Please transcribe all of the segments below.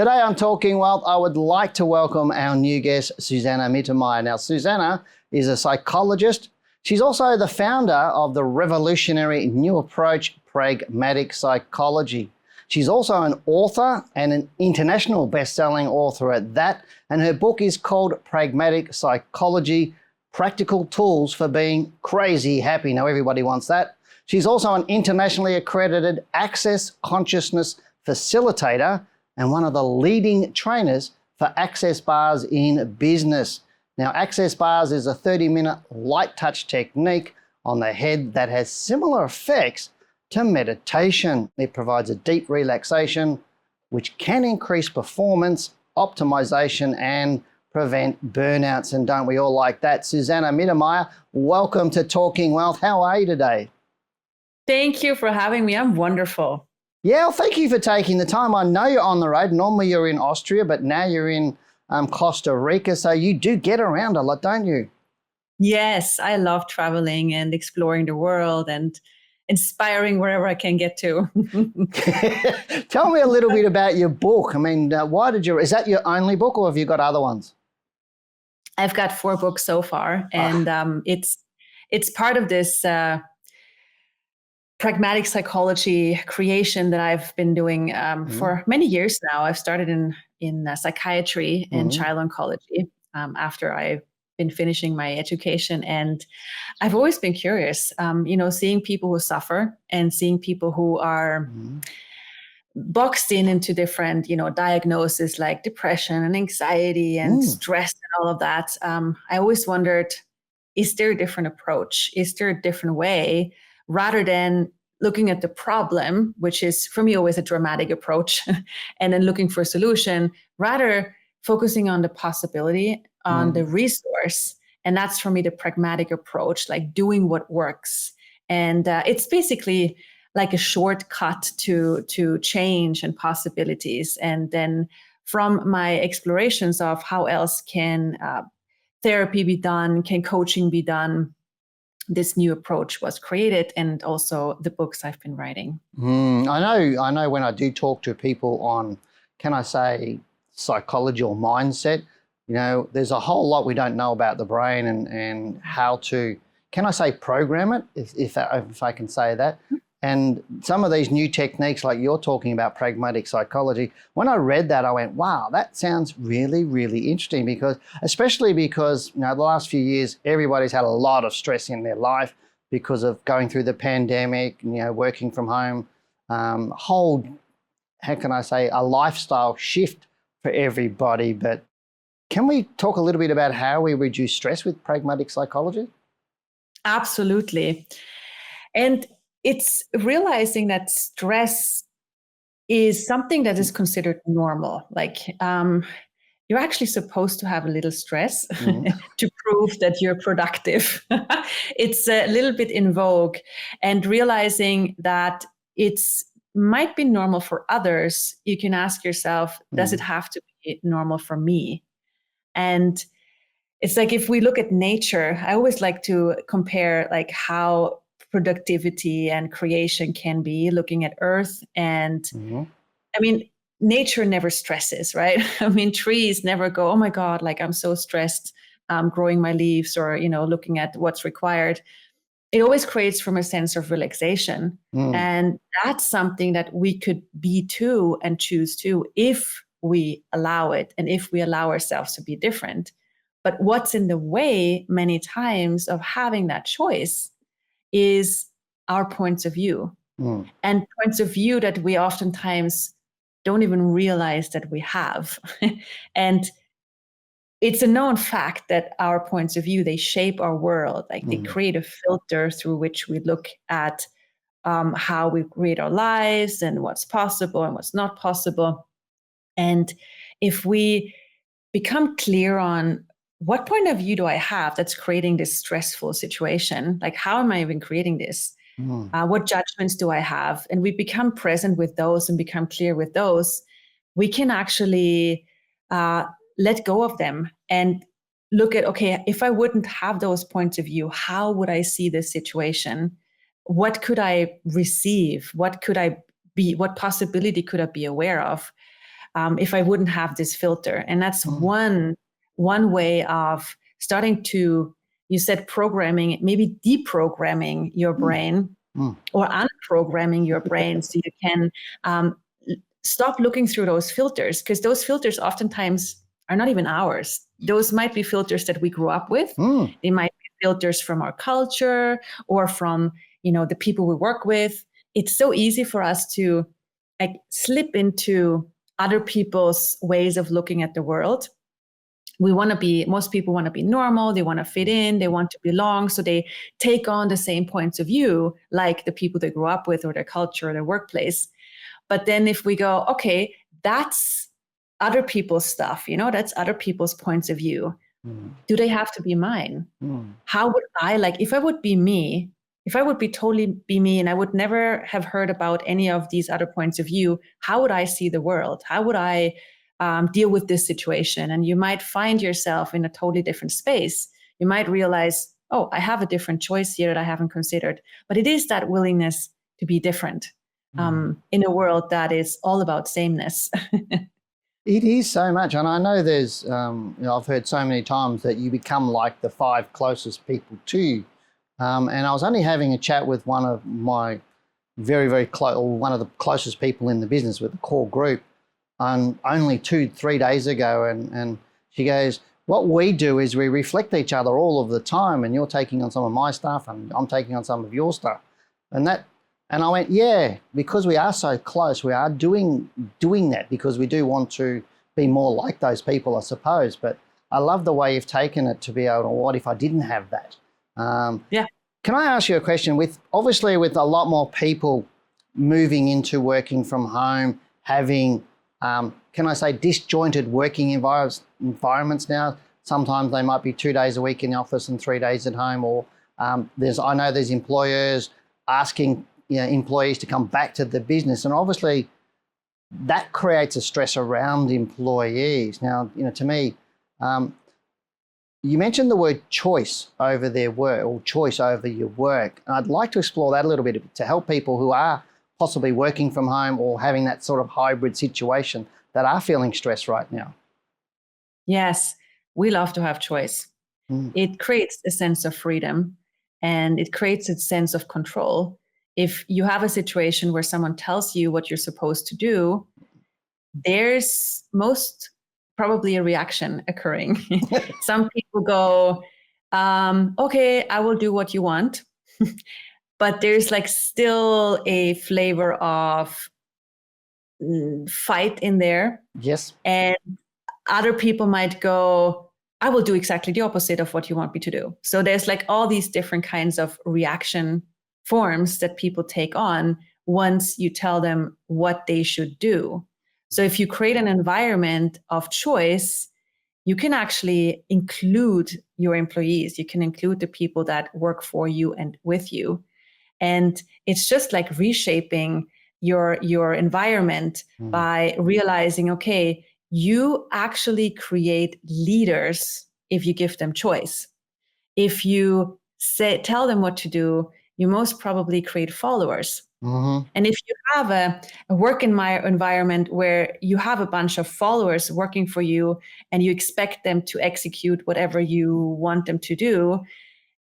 Today on Talking Wealth, I would like to welcome our new guest, Susanna Mittermaier. Now, Susanna is a psychologist. She's also the founder of the revolutionary new approach, Pragmatic Psychology. She's also an author and an international best-selling author at that, and her book is called Pragmatic Psychology, Practical Tools for Being Crazy Happy. Now, everybody wants that. She's also an internationally accredited Access Consciousness facilitator and one of the leading trainers for access bars in business. Now, access bars is a 30-minute light touch technique on the head that has similar effects to meditation. It provides a deep relaxation, which can increase performance, optimization, and prevent burnouts. And don't we all like that? Susanna Mittermaier, welcome to Talking Wealth. How are you today? Thank you for having me. I'm wonderful. Yeah, well, thank you for taking the time. I know you're on the road. Normally you're in Austria, but now you're in Costa Rica. So you do get around a lot, don't you? Yes, I love traveling and exploring the world and inspiring wherever I can get to. Tell me a little bit about your book. I mean, is that your only book or have you got other ones? I've got 4 books so far, and it's part of this pragmatic psychology creation that I've been doing for many years now. I've started in psychiatry and child oncology after I've been finishing my education. And I've always been curious, seeing people who suffer and seeing people who are boxed into different, diagnoses like depression and anxiety and stress and all of that. I always wondered, is there a different approach? Is there a different way? Rather than looking at the problem, which is for me always a dramatic approach, and then looking for a solution, rather focusing on the possibility, on the resource. And that's for me the pragmatic approach, like doing what works. And it's basically like a shortcut to change and possibilities. And then from my explorations of how else can therapy be done, can coaching be done, this new approach was created, and also the books I've been writing. I know when I do talk to people on, can I say, psychology or mindset, there's a whole lot we don't know about the brain and how to, can I say, program it, if I can say that. And some of these new techniques like you're talking about, pragmatic psychology, when I read that, I went, wow, that sounds really, really interesting especially because the last few years, everybody's had a lot of stress in their life because of going through the pandemic, working from home, how can I say, a lifestyle shift for everybody. But can we talk a little bit about how we reduce stress with pragmatic psychology? Absolutely. And it's realizing that stress is something that is considered normal. Like you're actually supposed to have a little stress to prove that you're productive. It's a little bit in vogue, and realizing that it's might be normal for others, you can ask yourself, does it have to be normal for me? And it's like, if we look at nature, I always like to compare like how productivity and creation can be, looking at Earth. And I mean, nature never stresses, right? I mean, trees never go, oh my God, like I'm so stressed growing my leaves, or, looking at what's required. It always creates from a sense of relaxation. And that's something that we could be too and choose to, if we allow it and if we allow ourselves to be different. But what's in the way many times of having that choice is our points of view, and points of view that we oftentimes don't even realize that we have. And it's a known fact that our points of view, they shape our world. Like they create a filter through which we look at how we create our lives and what's possible and what's not possible. And if we become clear on what point of view do I have that's creating this stressful situation? Like, how am I even creating this? What judgments do I have? And we become present with those and become clear with those. We can actually let go of them and look at, okay, if I wouldn't have those points of view, how would I see this situation? What could I receive? What could I be? What possibility could I be aware of? if I wouldn't have this filter. And that's one way of starting to, you said programming, maybe deprogramming your brain or unprogramming your brain so you can stop looking through those filters, because those filters oftentimes are not even ours. Those might be filters that we grew up with. They might be filters from our culture or from, the people we work with. It's so easy for us to slip into other people's ways of looking at the world. Most people want to be normal, they want to fit in, they want to belong, so they take on the same points of view like the people they grew up with or their culture or their workplace. But then if we go, okay, that's other people's stuff, that's other people's points of view. Do they have to be mine? How would I, if I would be me, if I would totally be me and I would never have heard about any of these other points of view, how would I see the world? How would I deal with this situation? And you might find yourself in a totally different space. You might realize, oh, I have a different choice here that I haven't considered. But it is that willingness to be different in a world that is all about sameness. It is so much. And I know there's, I've heard so many times that you become like the 5 closest people to you. And I was only having a chat with one of my very, very close, or one of the closest people in the business with the core group, only 2-3 days ago. And she goes, what we do is we reflect each other all of the time, and you're taking on some of my stuff and I'm taking on some of your stuff. And I went, yeah, because we are so close, we are doing that because we do want to be more like those people, I suppose. But I love the way you've taken it to be able to, what if I didn't have that? Yeah. Can I ask you a question? Obviously with a lot more people moving into working from home, having, can I say, disjointed working environments now? Sometimes they might be 2 days a week in the office and 3 days at home, or I know there's employers asking employees to come back to the business, and obviously that creates a stress around employees. Now, to me, you mentioned the word choice over their work, or choice over your work. And I'd like to explore that a little bit to help people who are possibly working from home or having that sort of hybrid situation that are feeling stressed right now. Yes, we love to have choice. It creates a sense of freedom and it creates a sense of control. If you have a situation where someone tells you what you're supposed to do, there's most probably a reaction occurring. Some people go, okay, I will do what you want. But there's still a flavor of fight in there. Yes. And other people might go, I will do exactly the opposite of what you want me to do. So there's all these different kinds of reaction forms that people take on once you tell them what they should do. So if you create an environment of choice, you can actually include your employees. You can include the people that work for you and with you. And it's just reshaping your environment by realizing, okay, you actually create leaders if you give them choice. If you tell them what to do, you most probably create followers. And if you have a work environment where you have a bunch of followers working for you and you expect them to execute whatever you want them to do,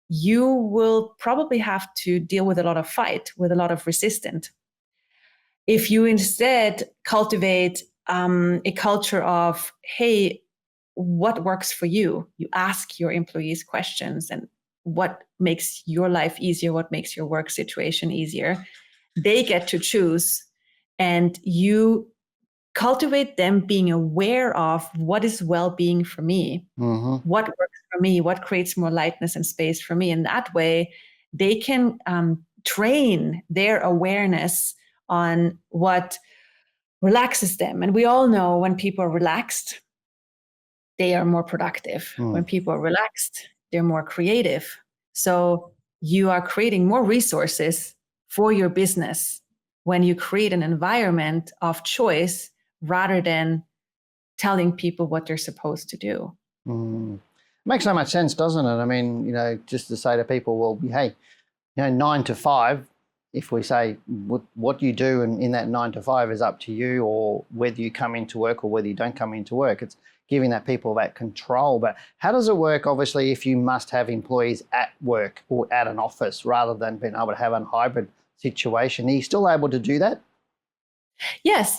you will probably have to deal with a lot of fight, with a lot of resistance. If you instead cultivate a culture of, hey, what works for you? You ask your employees questions and what makes your life easier, what makes your work situation easier. They get to choose, and you cultivate them being aware of what is well-being for me, what works for me, what creates more lightness and space for me. And that way they can train their awareness on what relaxes them. And we all know when people are relaxed, they are more productive. When people are relaxed, they're more creative. So you are creating more resources for your business when you create an environment of choice rather than telling people what they're supposed to do. Makes so much sense, doesn't it? I mean, just to say to people, well, hey, 9 to 5, if we say what you do in that 9 to 5 is up to you, or whether you come into work or whether you don't come into work, it's giving that people that control. But how does it work, obviously, if you must have employees at work or at an office rather than being able to have a hybrid situation? Are you still able to do that? Yes,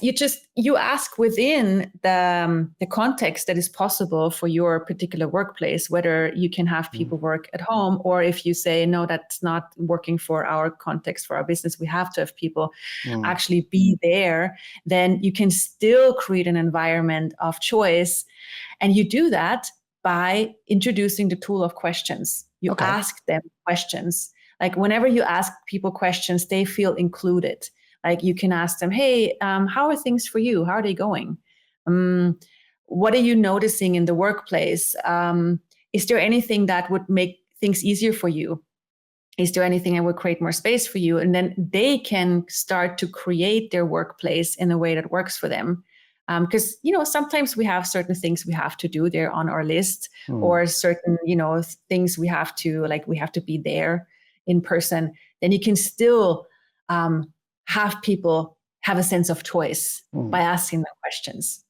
you ask within the context that is possible for your particular workplace, whether you can have people work at home, or if you say, no, that's not working for our context, for our business, we have to have people actually be there, then you can still create an environment of choice. And you do that by introducing the tool of questions. You ask them questions. Like whenever you ask people questions, they feel included. Like you can ask them, hey, how are things for you? How are they going? What are you noticing in the workplace? Is there anything that would make things easier for you? Is there anything that would create more space for you? And then they can start to create their workplace in a way that works for them. Because, sometimes we have certain things we have to do there on our list, or certain, things we have to be there in person. Then you can still have people have a sense of choice by asking them questions.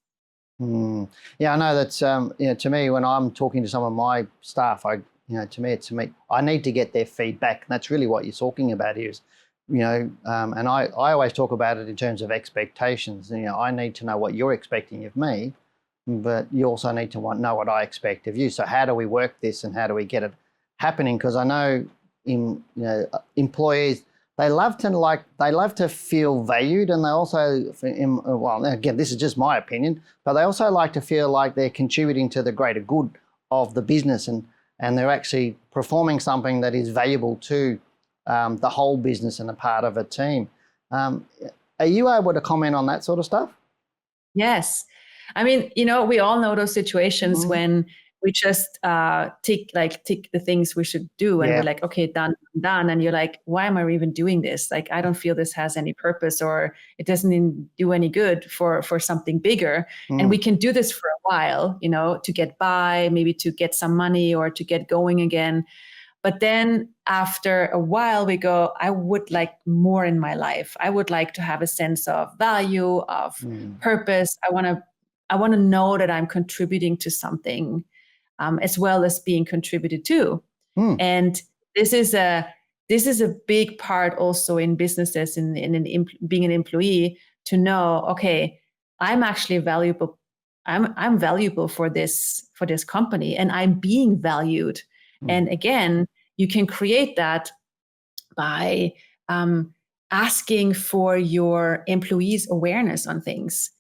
Yeah, I know that's, to me, when I'm talking to some of my staff, I need to get their feedback. And that's really what you're talking about here is, and I always talk about it in terms of expectations. I need to know what you're expecting of me, but you also need to know what I expect of you. So how do we work this and how do we get it happening? Because I know employees, they love to feel valued, and they also, well, again, this is just my opinion, but they also like to feel like they're contributing to the greater good of the business, and they're actually performing something that is valuable to the whole business and a part of a team. Are you able to comment on that sort of stuff? Yes. I mean, we all know those situations when we just tick the things we should do, and we're like, okay, done. And you're like, why am I even doing this? Like, I don't feel this has any purpose, or it doesn't even do any good for something bigger. And we can do this for a while, to get by, maybe to get some money or to get going again. But then after a while, we go, I would like more in my life. I would like to have a sense of value, of purpose. I want to know that I'm contributing to something, as well as being contributed to. And this is a big part also in businesses, in being an employee, to know, okay, I'm actually valuable. I'm valuable for this company, and I'm being valued. And again, you can create that by asking for your employees' awareness on things.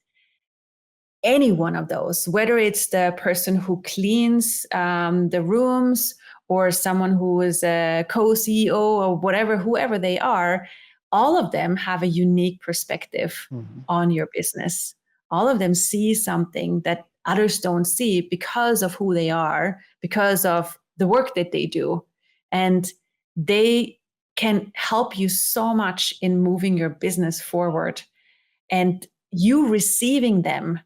Any one of those, whether it's the person who cleans the rooms, or someone who is a co-CEO, or whoever they are, all of them have a unique perspective on your business. All of them see something that others don't see because of who they are, because of the work that they do. And they can help you so much in moving your business forward. And you receiving them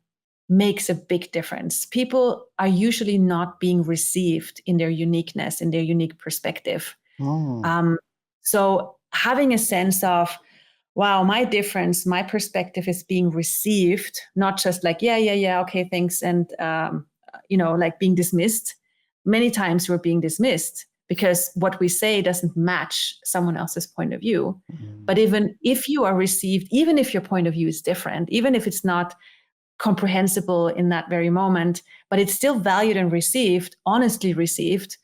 makes a big difference. People are usually not being received in their uniqueness, in their unique perspective. So having a sense of, wow, my difference, my perspective is being received, not just like, yeah, okay, thanks. And, like being dismissed. Many times we're being dismissed because what we say doesn't match someone else's point of view. But even if you are received, even if your point of view is different, even if it's not comprehensible in that very moment, but it's still valued and received, honestly received,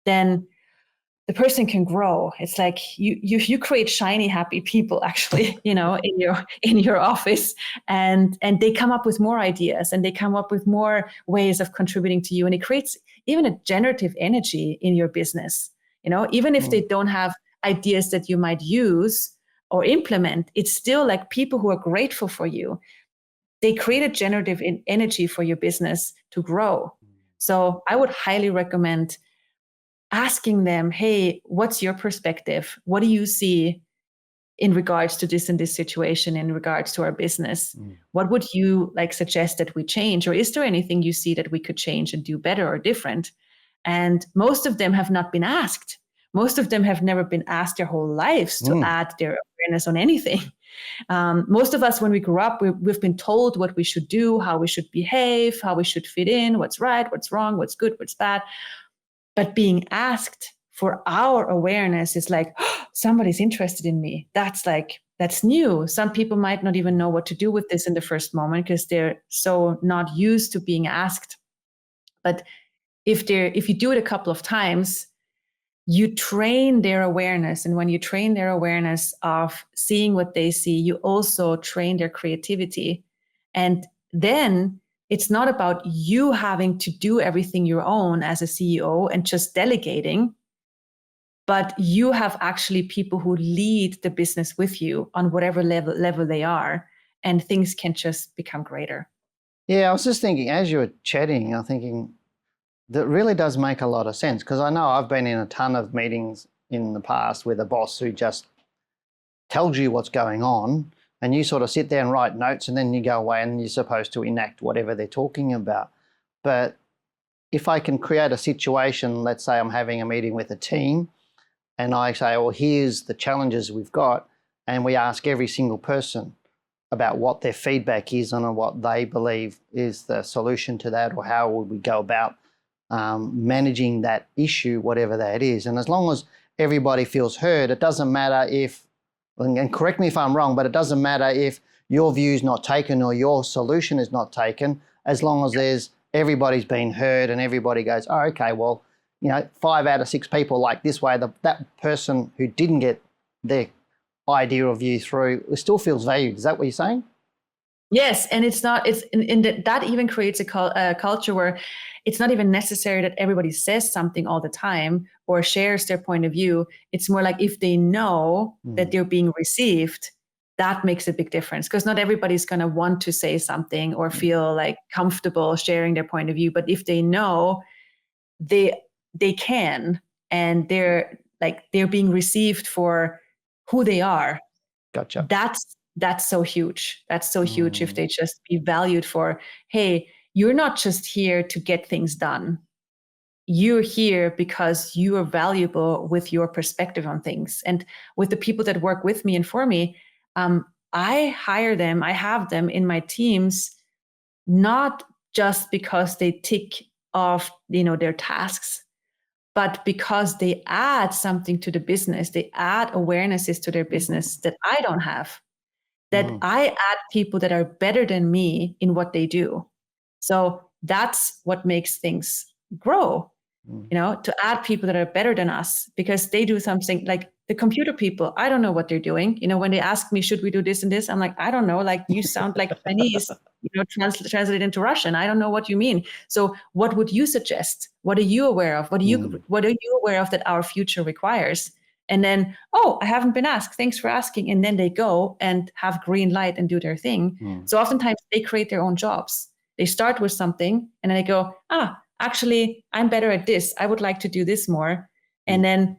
then the person can grow. It's like you create shiny, happy people, actually, in your office, and they come up with more ideas, and they come up with more ways of contributing to you, and it creates even a generative energy in your business. Even if they don't have ideas that you might use or implement, it's still like people who are grateful for you. They create a generative energy for your business to grow. So I would highly recommend asking them, hey, what's your perspective? What do you see in regards to this and this situation, in regards to our business? What would you suggest that we change? Or is there anything you see that we could change and do better or different? And most of them have not been asked. Most of them have never been asked their whole lives to add their awareness on anything. Most of us, when we grew up, we've been told what we should do, how we should behave, how we should fit in, what's right, what's wrong, what's good, what's bad. But being asked for our awareness is like, oh, somebody's interested in me. That's new. Some people might not even know what to do with this in the first moment because they're so not used to being asked. But if you do it a couple of times, you train their awareness. And when you train their awareness of seeing what they see, you also train their creativity. And then it's not about you having to do everything your own as a CEO and just delegating, but you have actually people who lead the business with you on whatever level they are, and things can just become greater. Yeah, I was just thinking, as you were chatting, I'm thinking, that really does make a lot of sense, because I know I've been in a ton of meetings in the past with a boss who just tells you what's going on, and you sort of sit there and write notes, and then you go away and you're supposed to enact whatever they're talking about. But if I can create a situation, let's say I'm having a meeting with a team and I say, well, here's the challenges we've got, and we ask every single person about what their feedback is on what they believe is the solution to that, or how would we go about managing that issue, whatever that is. And as long as everybody feels heard, it doesn't matter if, and correct me if I'm wrong, but it doesn't matter if your view is not taken or your solution is not taken, as long as everybody's been heard and everybody goes, oh, okay, well, 5 out of 6 people like this way, that person who didn't get their idea or view through still feels valued. Is that what you're saying? Yes, and that even creates a culture where it's not even necessary that everybody says something all the time or shares their point of view. It's more like if they know that they're being received, that makes a big difference, because not everybody's going to want to say something or feel like comfortable sharing their point of view. But if they know they can, and they're being received for who they are. Gotcha. That's so huge. That's so huge if they just be valued for, hey, you're not just here to get things done. You're here because you are valuable with your perspective on things. And with the people that work with me and for me, I hire them, I have them in my teams, not just because they tick off, their tasks, but because they add something to the business. They add awarenesses to their business that I don't have. That I add people that are better than me in what they do. So that's what makes things grow, to add people that are better than us, because they do something. Like the computer people, I don't know what they're doing. When they ask me, should we do this and this? I'm like, I don't know. Like, you sound like Chinese, translate into Russian. I don't know what you mean. So what would you suggest? What are you aware of? What are you aware of that our future requires? And then, oh, I haven't been asked. Thanks for asking. And then they go and have green light and do their thing. So oftentimes they create their own jobs. They start with something and then they go, actually, I'm better at this. I would like to do this more. And then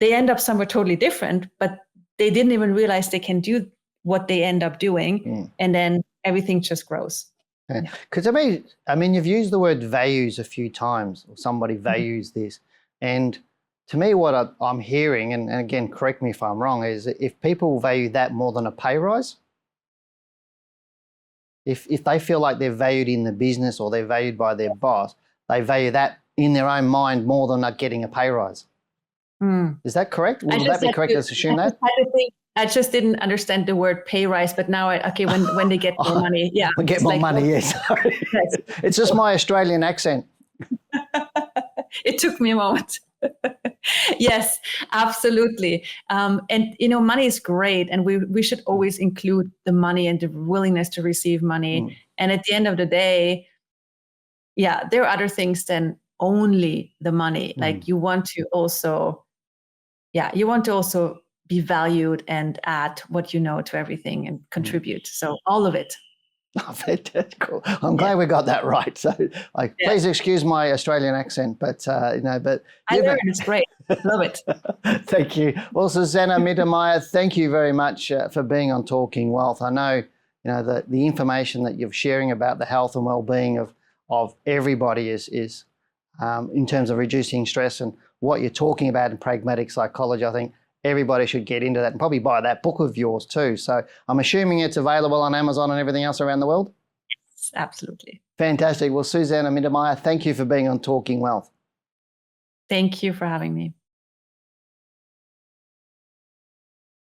they end up somewhere totally different, but they didn't even realize they can do what they end up doing. And then everything just grows. Because I mean, you've used the word values a few times, or somebody values this. And to me, what I'm hearing, and again, correct me if I'm wrong, is if people value that more than a pay rise, if they feel like they're valued in the business or they're valued by their boss, they value that in their own mind more than not getting a pay rise. Is that correct? Would that be correct to assume that? I just didn't understand the word pay rise, but now when they get more money, yeah. Get more money, yes. It's just my Australian accent. It took me a moment. Yes, absolutely. And money is great, and we should always include the money and the willingness to receive money. And at the end of the day, yeah, there are other things than only the money. Like you want to also be valued and add what you know to everything and contribute. So all of it. Oh, that's cool. I'm glad we got that right. So, please excuse my Australian accent, but I learned. It's great. Love it. Thank you. Well, Susanna Mittermaier, thank you very much for being on Talking Wealth. I know the information that you're sharing about the health and well-being of everybody is in terms of reducing stress and what you're talking about in pragmatic psychology. I think everybody should get into that and probably buy that book of yours too. So I'm assuming it's available on Amazon and everything else around the world? Yes, absolutely. Fantastic. Well, Susanna Mittermaier, thank you for being on Talking Wealth. Thank you for having me.